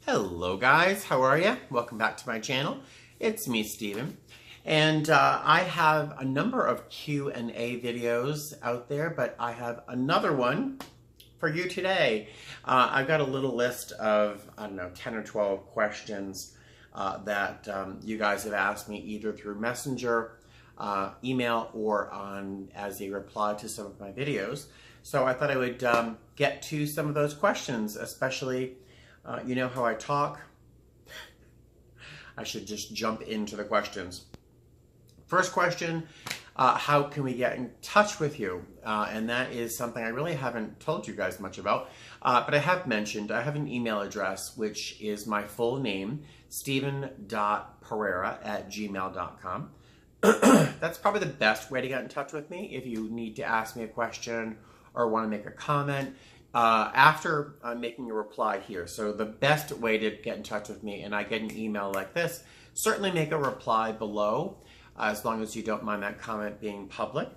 Hello guys, how are you? Welcome back to my channel. It's me, Steven. And I have a number of Q&A videos out there, but I have another one for you today. I've got a little list of, 10 or 12 questions that you guys have asked me either through Messenger, email, or as a reply to some of my videos. So I thought I would get to some of those questions, especially you know how I talk? I should just jump into the questions. First question, how can we get in touch with you? And that is something I really haven't told you guys much about, but I have mentioned I have an email address, which is my full name, steven.pereira@gmail.com. That's probably the best way to get in touch with me if you need to ask me a question or want to make a comment. After making a reply here. So the best way to get in touch with me and I get an email like this, certainly make a reply below as long as you don't mind that comment being public.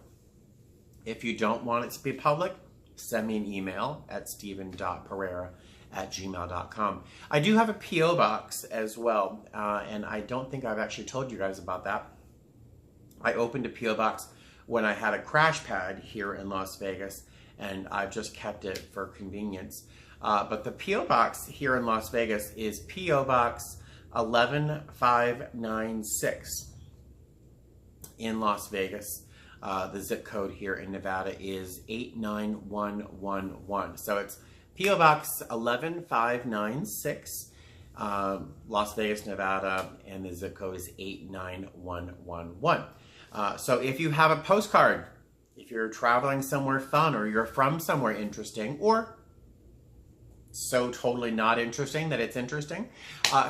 If you don't want it to be public, send me an email at steven.pereira@gmail.com. I do have a P.O. box as well, and I don't think I've actually told you guys about that. I opened a P.O. box when I had a crash pad here in Las Vegas, and I've just kept it for convenience. But the P.O. Box here in Las Vegas is P.O. Box 11596 in Las Vegas. The zip code here in Nevada is 89111. So it's P.O. Box 11596, Las Vegas, Nevada, and the zip code is 89111. So if you have a postcard, if you're traveling somewhere fun, or you're from somewhere interesting, or so totally not interesting that it's interesting,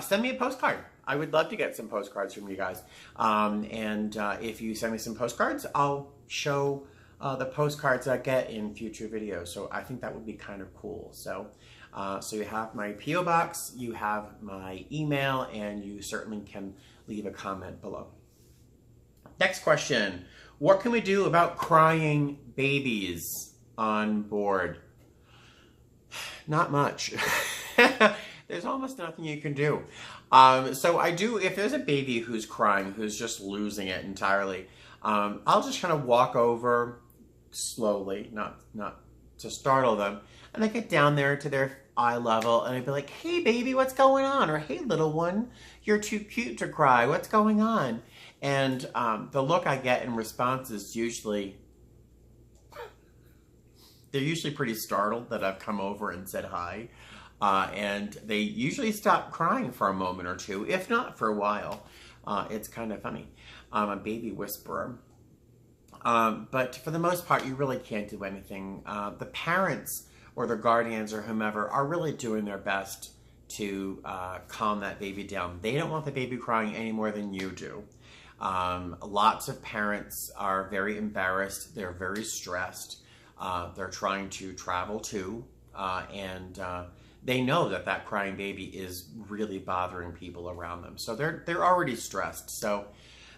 send me a postcard. I would love to get some postcards from you guys. If you send me some postcards, I'll show the postcards I get in future videos. So I think that would be kind of cool. So you have my P.O. box, you have my email, and you certainly can leave a comment below. Next question. What can we do about crying babies on board? Not much. There's almost nothing you can do. So if there's a baby who's crying, who's just losing it entirely, I'll just kind of walk over slowly, not to startle them, and I get down there to their eye level, and I'd be like, "Hey baby, what's going on?" Or, "Hey little one, you're too cute to cry. What's going on?" And the look I get in response is they're usually pretty startled that I've come over and said hi. And they usually stop crying for a moment or two, if not for a while. It's kind of funny. I'm a baby whisperer. But for the most part, you really can't do anything. The parents or the guardians or whomever are really doing their best to calm that baby down. They don't want the baby crying any more than you do. Lots of parents are very embarrassed. They're very stressed. They're trying to travel too. They know that crying baby is really bothering people around them. So they're already stressed. So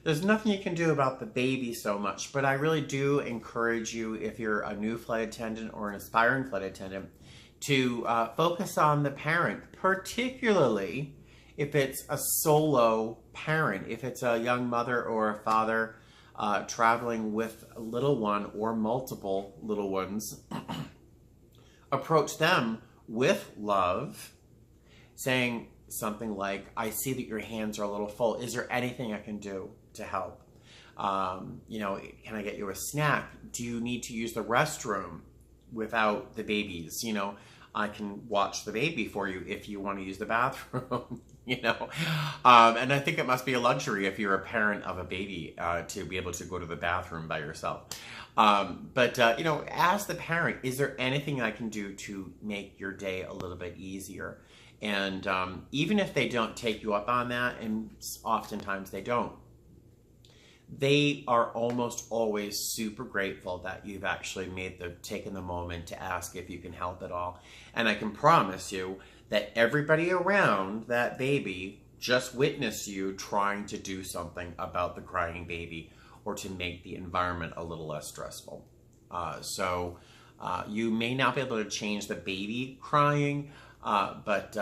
there's nothing you can do about the baby so much. But I really do encourage you, if you're a new flight attendant or an aspiring flight attendant, to focus on the parent, particularly if it's a solo parent, if it's a young mother or a father traveling with a little one or multiple little ones. Approach them with love, saying something like, "I see that your hands are a little full. Is there anything I can do to help? Can I get you a snack? Do you need to use the restroom without the babies? I can watch the baby for you if you want to use the bathroom." And I think it must be a luxury if you're a parent of a baby to be able to go to the bathroom by yourself. Ask the parent, is there anything I can do to make your day a little bit easier? And even if they don't take you up on that, and oftentimes they don't, they are almost always super grateful that you've actually taken the moment to ask if you can help at all. And I can promise you that everybody around that baby just witnessed you trying to do something about the crying baby or to make the environment a little less stressful. You may not be able to change the baby crying, but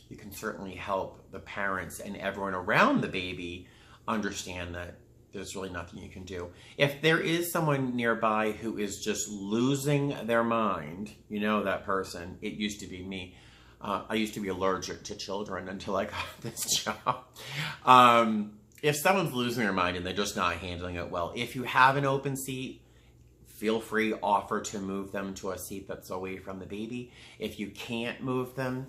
you can certainly help the parents and everyone around the baby understand that there's really nothing you can do. If there is someone nearby who is just losing their mind, you know that person. It used to be me. I used to be allergic to children until I got this job. If someone's losing their mind and they're just not handling it well, if you have an open seat, feel free, offer to move them to a seat that's away from the baby. If you can't move them,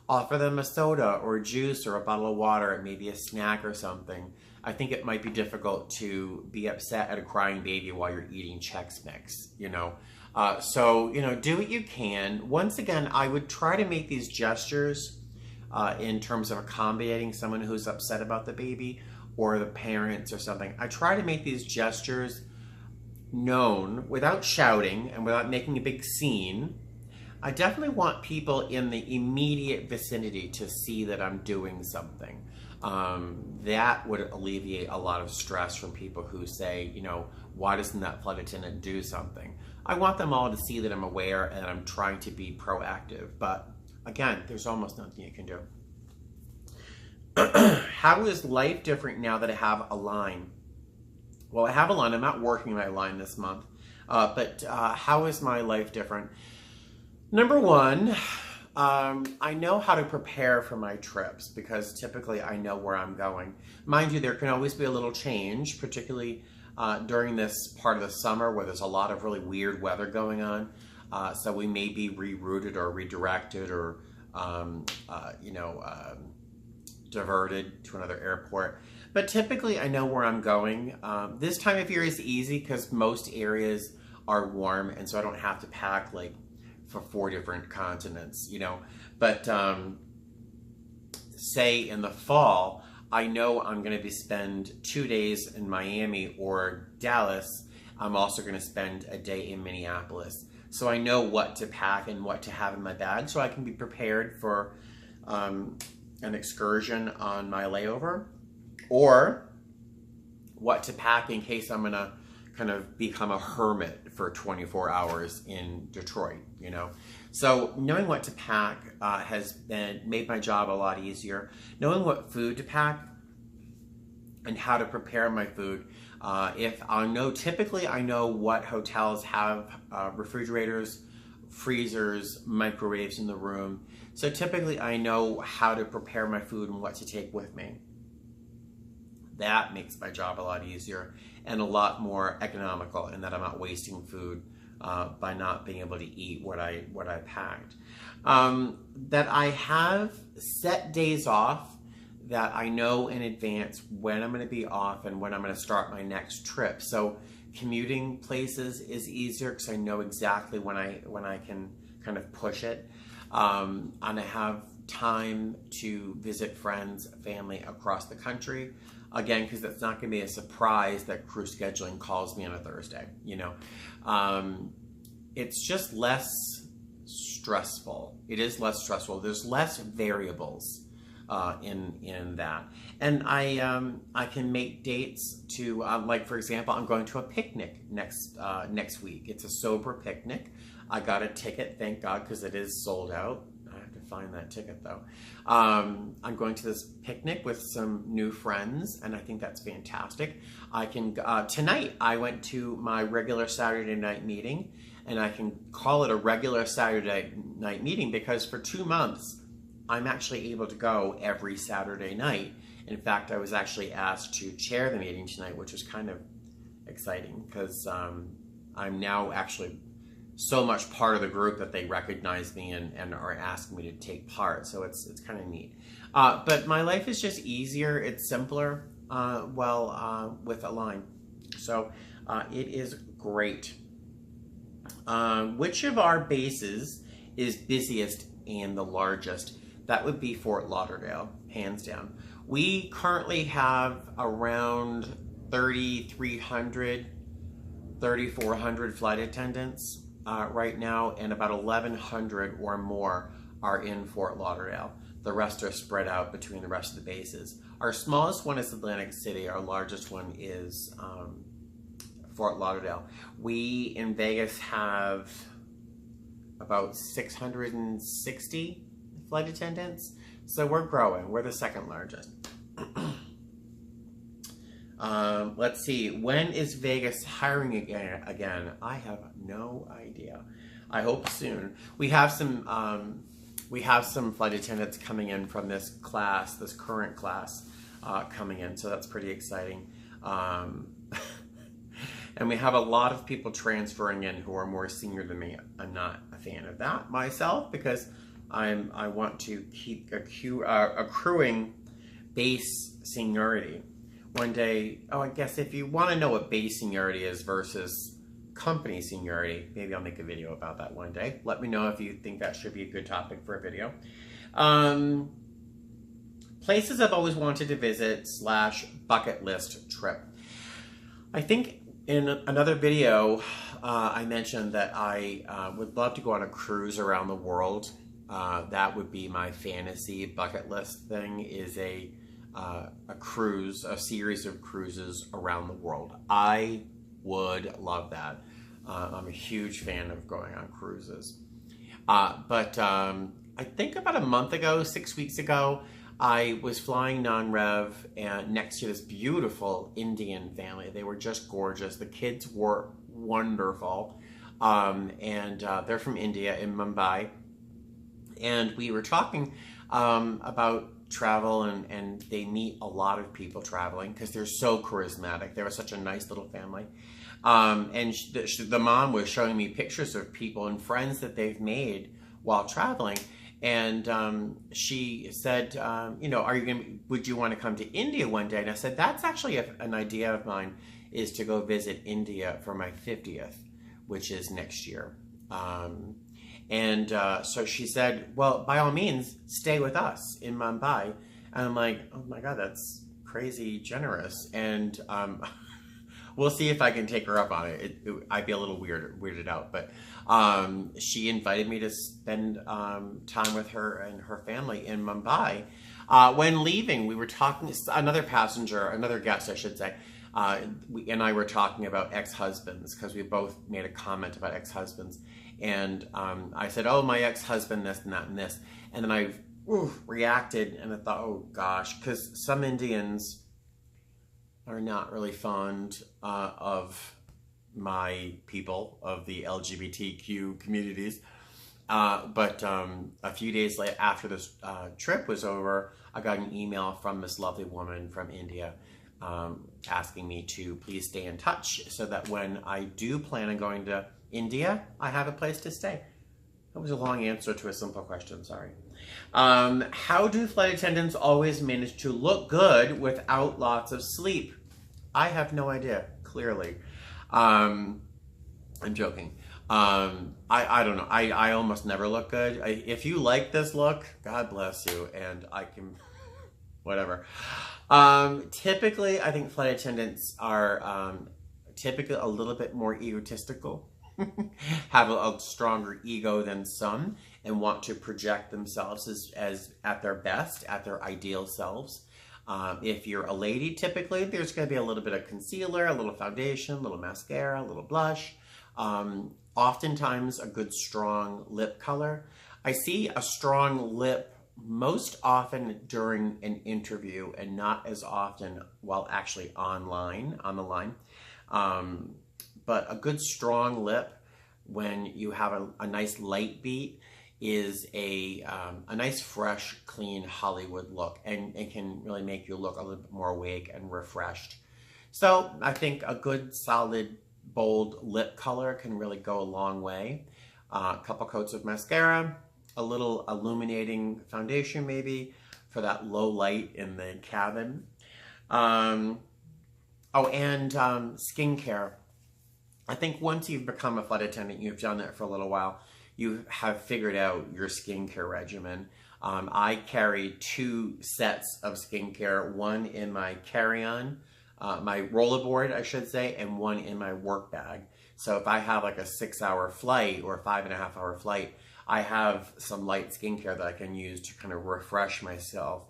offer them a soda or juice or a bottle of water, maybe a snack or something. I think it might be difficult to be upset at a crying baby while you're eating Chex Mix, you know. So, you know, do what you can. Once again, I would try to make these gestures in terms of accommodating someone who's upset about the baby or the parents or something. I try to make these gestures known without shouting and without making a big scene. I definitely want people in the immediate vicinity to see that I'm doing something. That would alleviate a lot of stress from people who say, you know, why doesn't that flight attendant do something? I want them all to see that I'm aware and I'm trying to be proactive. But again, there's almost nothing you can do. How is life different now that I have a line? Well, I have a line. I'm not working my line this month. But how is my life different? Number one, I know how to prepare for my trips because typically I know where I'm going. Mind you, there can always be a little change, particularly during this part of the summer where there's a lot of really weird weather going on. So we may be rerouted or redirected or, diverted to another airport. But typically I know where I'm going. This time of year is easy because most areas are warm and so I don't have to pack like for 4 different continents, you know. But say in the fall, I know I'm going to spend 2 days in Miami or Dallas. I'm also going to spend a day in Minneapolis. So I know what to pack and what to have in my bag so I can be prepared for an excursion on my layover, or what to pack in case I'm going to kind of become a hermit for 24 hours in Detroit, you know. So knowing what to pack has made my job a lot easier. Knowing what food to pack and how to prepare my food. Typically I know what hotels have refrigerators, freezers, microwaves in the room. So typically I know how to prepare my food and what to take with me. That makes my job a lot easier and a lot more economical in that I'm not wasting food by not being able to eat what I packed. That I have set days off that I know in advance when I'm going to be off and when I'm going to start my next trip. So commuting places is easier because I know exactly when I can kind of push it. And I have time to visit friends, family across the country. Again, because it's not going to be a surprise that crew scheduling calls me on a Thursday, you know. It's just less stressful. It is less stressful. There's less variables in that. And I can make dates to, like for example, I'm going to a picnic next week. It's a sober picnic. I got a ticket, thank God, because it is sold out. I have to find that ticket though. I'm going to this picnic with some new friends, and I think that's fantastic. I can tonight I went to my regular Saturday night meeting, and I can call it a regular Saturday night meeting because for 2 months I'm actually able to go every Saturday night. In fact, I was actually asked to chair the meeting tonight, which was kind of exciting because I'm now actually so much part of the group that they recognize me and are asking me to take part. So it's kind of neat. But my life is just easier. It's simpler, with Align. So it is great. Which of our bases is busiest and the largest? That would be Fort Lauderdale, hands down. We currently have around 3,300, 3,400 flight attendants right now, and about 1,100 or more are in Fort Lauderdale. The rest are spread out between the rest of the bases. Our smallest one is Atlantic City. Our largest one is Fort Lauderdale. We in Vegas have about 660 flight attendants. So we're growing. We're the second largest. Let's see. When is Vegas hiring again? I have no idea. I hope soon. We have some flight attendants coming in from this class, this current class, coming in. So that's pretty exciting. And we have a lot of people transferring in who are more senior than me. I'm not a fan of that myself because I want to keep accruing base seniority. One day, I guess if you want to know what base seniority is versus company seniority, maybe I'll make a video about that one day. Let me know if you think that should be a good topic for a video. Places I've always wanted to visit / bucket list trip. I think in another video, I mentioned that I would love to go on a cruise around the world. That would be my fantasy bucket list thing, is a cruise, a series of cruises around the world. I would love that. I'm a huge fan of going on cruises. But I think about a month ago, 6 weeks ago, I was flying non-rev and next to this beautiful Indian family. They were just gorgeous. The kids were wonderful. And they're from India, in Mumbai. And we were talking about travel, and they meet a lot of people traveling because they're so charismatic. They were such a nice little family. And the mom was showing me pictures of people and friends that they've made while traveling. And she said, would you want to come to India one day? And I said, that's actually an idea of mine, is to go visit India for my 50th, which is next year. So she said, well, by all means, stay with us in Mumbai. And I'm like, oh my God, that's crazy generous. And we'll see if I can take her up on it. I'd be a little weirded out, but she invited me to spend time with her and her family in Mumbai. When leaving, we were talking, another guest, I should say, and I were talking about ex-husbands, because we both made a comment about ex-husbands. And I said, oh, my ex-husband, this and that and this. And then I reacted, and I thought, oh gosh, because some Indians are not really fond of my people, of the LGBTQ communities. But a few days later, after this trip was over, I got an email from this lovely woman from India asking me to please stay in touch so that when I do plan on going to India, I have a place to stay. That was a long answer to a simple question, sorry. How do flight attendants always manage to look good without lots of sleep? I have no idea, clearly. I'm joking. I don't know. I almost never look good. If you like this look, God bless you, and I can, whatever. Typically, I think flight attendants are typically a little bit more egotistical, have a stronger ego than some, and want to project themselves as at their best, at their ideal selves. If you're a lady, typically, there's going to be a little bit of concealer, a little foundation, a little mascara, a little blush. Oftentimes, a good strong lip color. I see a strong lip most often during an interview and not as often while actually on the line. But a good strong lip when you have a nice light beat is a nice, fresh, clean Hollywood look, and it can really make you look a little bit more awake and refreshed. So I think a good, solid, bold lip color can really go a long way. A couple coats of mascara, a little illuminating foundation maybe for that low light in the cabin. And skincare. I think once you've become a flight attendant, you've done it for a little while, you have figured out your skincare regimen. I carry 2 sets of skincare, one in my carry-on, my rollerboard, I should say, and one in my work bag. So if I have like a 6-hour flight or a 5.5-hour flight, I have some light skincare that I can use to kind of refresh myself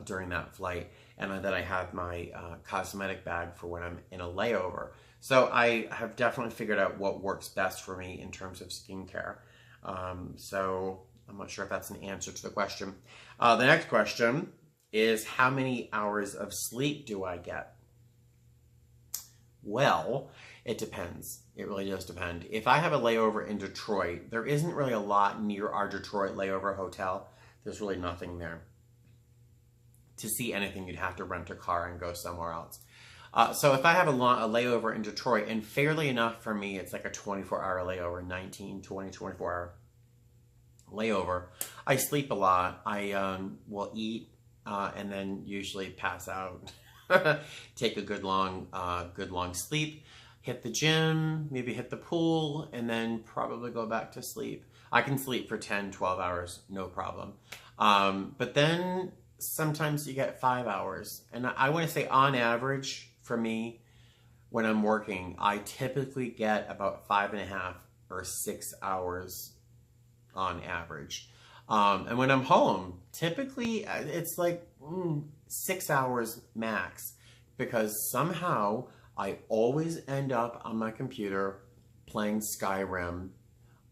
during that flight. And then I have my cosmetic bag for when I'm in a layover. So I have definitely figured out what works best for me in terms of skincare. I'm not sure if that's an answer to the question. The next question is, how many hours of sleep do I get? Well, it depends. It really does depend. If I have a layover in Detroit, there isn't really a lot near our Detroit layover hotel. There's really nothing there. To see anything, you'd have to rent a car and go somewhere else. So if I have a layover in Detroit, and fairly enough for me, it's like a 24-hour layover, 19, 20, 24-hour layover. I sleep a lot. I will eat and then usually pass out. Take a good long sleep, hit the gym, maybe hit the pool, and then probably go back to sleep. I can sleep for 10, 12 hours, no problem. But then sometimes you get 5 hours. And I want to say on average for me, when I'm working, I typically get about 5.5 or 6 hours on average. And when I'm home, typically it's like 6 hours max, because somehow I always end up on my computer playing Skyrim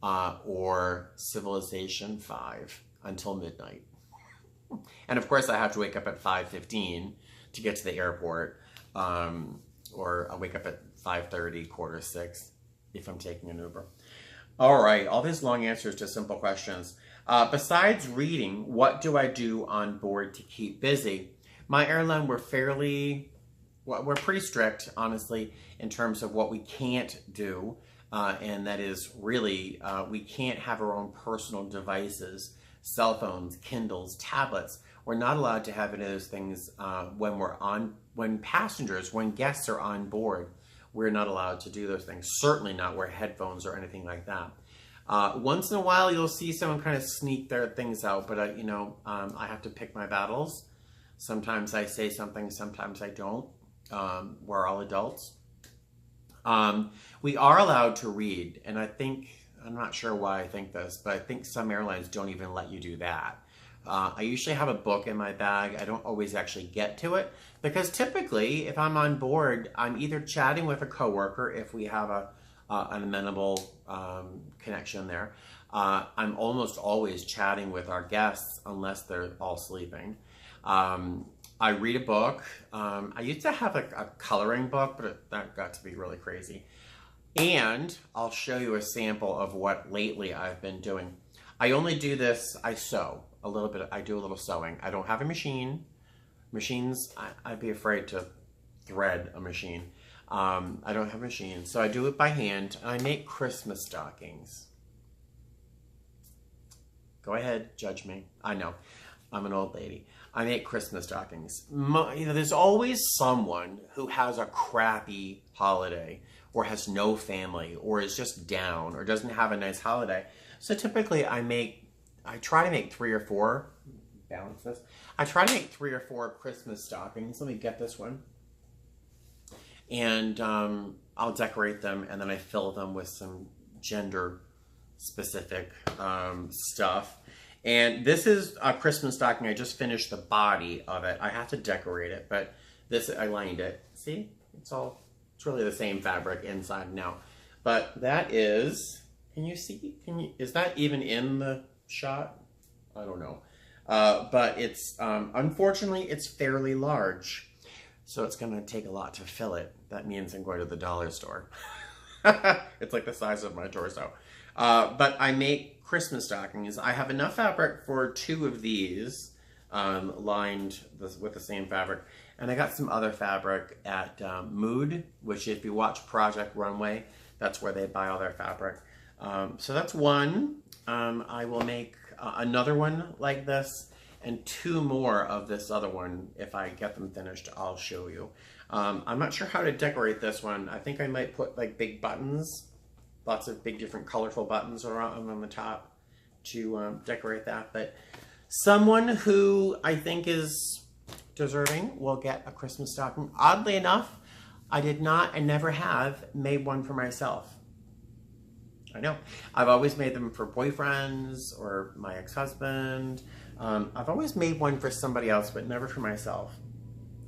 or Civilization 5 until midnight. And of course I have to wake up at 5:15 to get to the airport, or I wake up at 5:30, 5:45 if I'm taking an Uber. All right, all these long answers to simple questions. Besides reading, what do I do on board to keep busy? My airline, we're pretty strict, honestly, in terms of what we can't do. And that is really, we can't have our own personal devices, cell phones, Kindles, tablets. We're not allowed to have any of those things when guests are on board. We're not allowed to do those things. Certainly not wear headphones or anything like that. Once in a while, you'll see someone kind of sneak their things out, but I have to pick my battles. Sometimes I say something, sometimes I don't. We're all adults. We are allowed to read, and I'm not sure why I think this, but I think some airlines don't even let you do that. I usually have a book in my bag. I don't always actually get to it, because typically, if I'm on board, I'm either chatting with a coworker if we have an amenable connection there. I'm almost always chatting with our guests unless they're all sleeping. I read a book. I used to have a coloring book, but that got to be really crazy. And I'll show you a sample of what lately I've been doing. I only do this, I sew a little bit. I do a little sewing. I don't have a machine. Machines, I'd be afraid to thread a machine. I don't have a machine, so I do it by hand, and I make Christmas stockings. Go ahead, judge me. I know, I'm an old lady. I make Christmas stockings. There's always someone who has a crappy holiday, or has no family, or is just down, or doesn't have a nice holiday. So typically I try to make 3 or 4, balance this. I try to make 3 or 4 Christmas stockings. Let me get this one. And I'll decorate them, and then I fill them with some gender-specific stuff. And this is a Christmas stocking. I just finished the body of it. I have to decorate it, but I lined it. See? It's really the same fabric inside and out. But that is, can you see? Is that even in the shot? I don't know. But it's, unfortunately, it's fairly large. So it's going to take a lot to fill it. That means I'm going to the dollar store. It's like the size of my torso. But I make Christmas stockings. I have enough fabric for 2 of these lined with the same fabric. And I got some other fabric at Mood, which if you watch Project Runway, that's where they buy all their fabric. So that's one. I will make another one like this, and 2 more of this other one. If I get them finished, I'll show you. I'm not sure how to decorate this one. I think I might put like big buttons, lots of big different colorful buttons around on the top to decorate that. But someone who I think is deserving will get a Christmas stocking. Oddly enough, I did not and never have made one for myself. I know. I've always made them for boyfriends or my ex-husband. I've always made one for somebody else, but never for myself.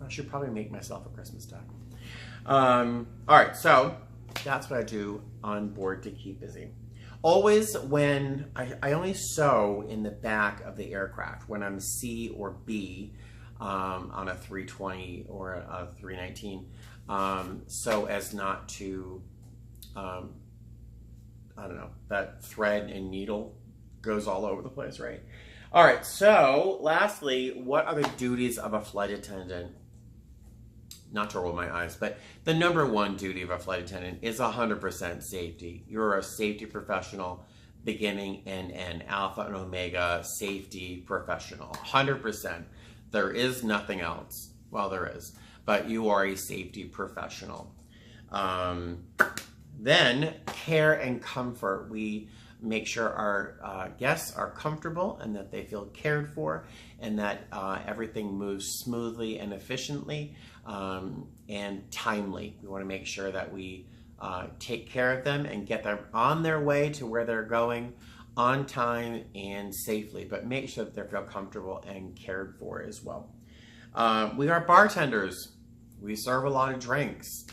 I should probably make myself a Christmas stocking. All right, so that's what I do on board to keep busy. Always when I only sew in the back of the aircraft when I'm C or B on a 320 or a 319, so as not to, I don't know, that thread and needle goes all over the place, right? All right, so lastly, what are the duties of a flight attendant? Not to roll my eyes, but the number one duty of a flight attendant is 100% safety. You're a safety professional, beginning and end, alpha and omega safety professional, 100%. There is nothing else. Well, there is, but you are a safety professional. Then care and comfort. We make sure our guests are comfortable and that they feel cared for, and that everything moves smoothly and efficiently and timely. We want to make sure that we take care of them and get them on their way to where they're going on time and safely, but make sure that they feel comfortable and cared for as well. We are bartenders. We serve a lot of drinks.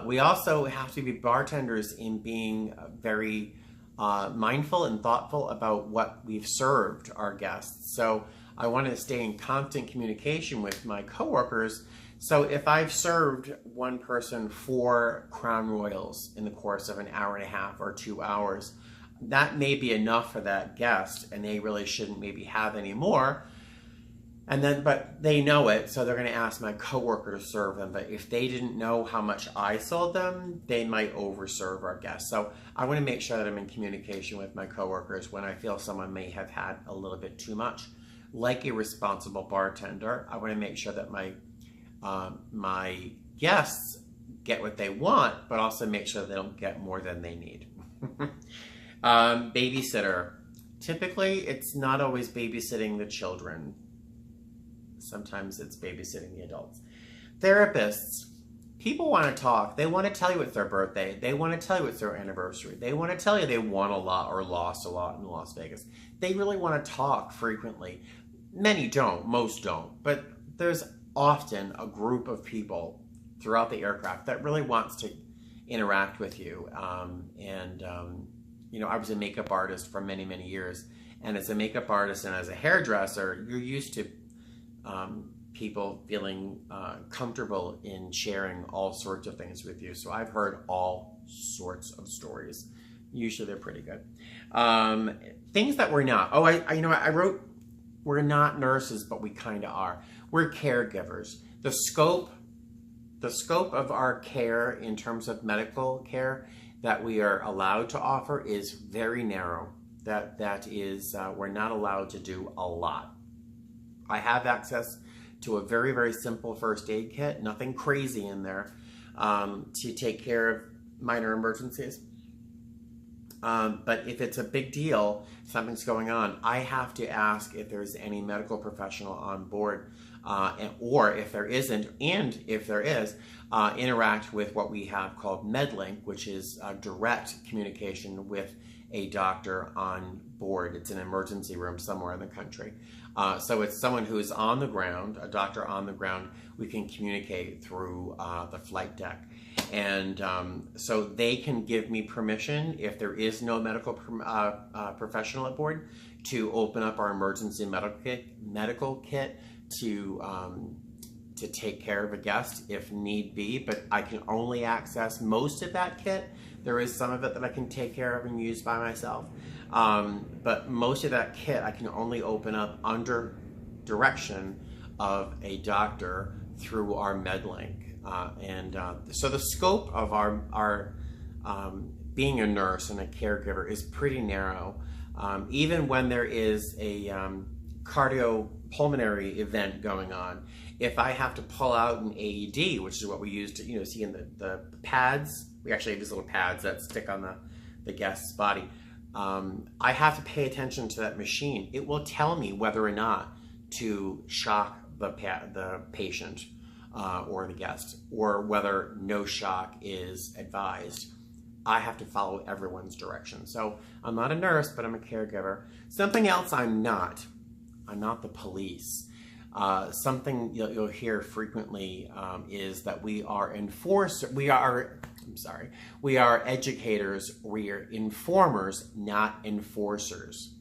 We also have to be bartenders in being very mindful and thoughtful about what we've served our guests. So I want to stay in constant communication with my coworkers. So if I've served one person 4 Crown Royals in the course of an hour and a half or 2 hours, that may be enough for that guest, and they really shouldn't maybe have any more. And then, but they know it, so they're going to ask my coworker to serve them. But if they didn't know how much I sold them, they might overserve our guests. So I want to make sure that I'm in communication with my coworkers when I feel someone may have had a little bit too much. Like a responsible bartender, I want to make sure that my guests get what they want, but also make sure they don't get more than they need. Babysitter. Typically, it's not always babysitting the children. Sometimes it's babysitting the adults. Therapists. People want to talk. They want to tell you it's their birthday. They want to tell you it's their anniversary. They want to tell you they won a lot or lost a lot in Las Vegas. They really want to talk frequently. Many don't. Most don't. But there's often a group of people throughout the aircraft that really wants to interact with you. You know, I was a makeup artist for many, many years. And as a makeup artist and as a hairdresser, you're used to people feeling comfortable in sharing all sorts of things with you. So I've heard all sorts of stories. Usually they're pretty good. Things that we're not. Oh, I wrote, we're not nurses, but we kind of are. We're caregivers. The scope of our care in terms of medical care that we are allowed to offer is very narrow. That is, we're not allowed to do a lot. I have access to a very, very simple first aid kit, nothing crazy in there, to take care of minor emergencies. But if it's a big deal, something's going on, I have to ask if there's any medical professional on board, or if there isn't, and if there is, interact with what we have called MedLink, which is direct communication with a doctor on board. It's an emergency room somewhere in the country. So it's someone who is on the ground, a doctor on the ground. We can communicate through the flight deck. And so they can give me permission, if there is no medical professional at board, to open up our emergency medical kit to take care of a guest if need be. But I can only access most of that kit. There is some of it that I can take care of and use by myself. But most of that kit I can only open up under direction of a doctor through our MedLink. So the scope of our being a nurse and a caregiver is pretty narrow. Even when there is a cardiopulmonary event going on, if I have to pull out an AED, which is what we use to see in the pads, we actually have these little pads that stick on the guest's body. I have to pay attention to that machine. It will tell me whether or not to shock the patient or the guest, or whether no shock is advised. I have to follow everyone's direction. So I'm not a nurse, but I'm a caregiver. Something else I'm not the police. Something you'll hear frequently is that we are I'm sorry. We are educators. We are informers, not enforcers.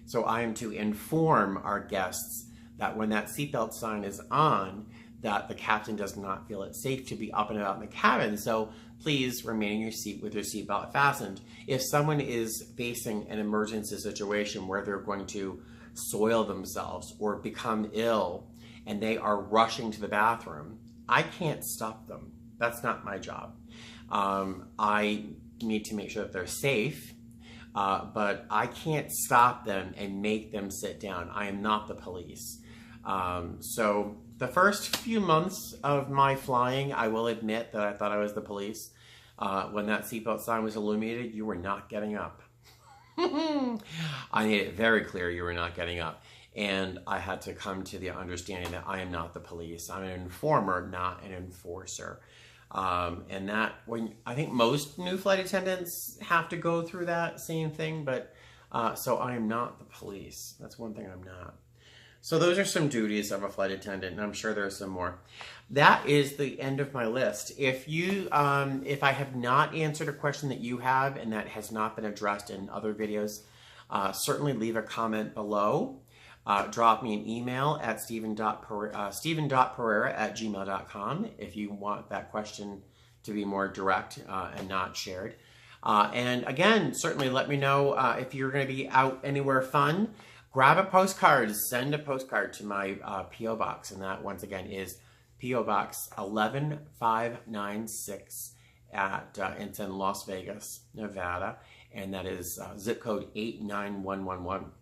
So I am to inform our guests that when that seatbelt sign is on, that the captain does not feel it's safe to be up and about in the cabin. So please remain in your seat with your seatbelt fastened. If someone is facing an emergency situation where they're going to soil themselves or become ill and they are rushing to the bathroom, I can't stop them. That's not my job. I need to make sure that they're safe, but I can't stop them and make them sit down. I am not the police. So the first few months of my flying, I will admit that I thought I was the police. When that seatbelt sign was illuminated, you were not getting up. I made it very clear you were not getting up. And I had to come to the understanding that I am not the police. I'm an informer, not an enforcer. And that, when I think most new flight attendants have to go through that same thing, but so I am not the police. That's one thing I'm not. So those are some duties of a flight attendant, and I'm sure there's some more. That is the end of my list. If you, if I have not answered a question that you have and that has not been addressed in other videos, certainly leave a comment below. Drop me an email at steven.pereira@gmail.com if you want that question to be more direct and not shared. And again, certainly let me know if you're going to be out anywhere fun. Grab a postcard, send a postcard to my P.O. Box, and that once again is P.O. Box 11596 it's in Las Vegas, Nevada, and that is zip code 89111.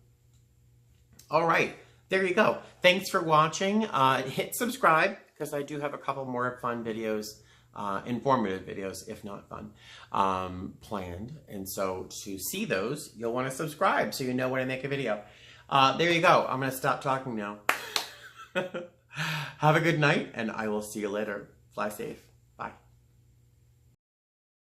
All right, there you go. Thanks for watching. Hit subscribe because I do have a couple more fun videos, informative videos, if not fun, planned. And so to see those, you'll want to subscribe so you know when I make a video. There you go. I'm going to stop talking now. Have a good night, and I will see you later. Fly safe. Bye.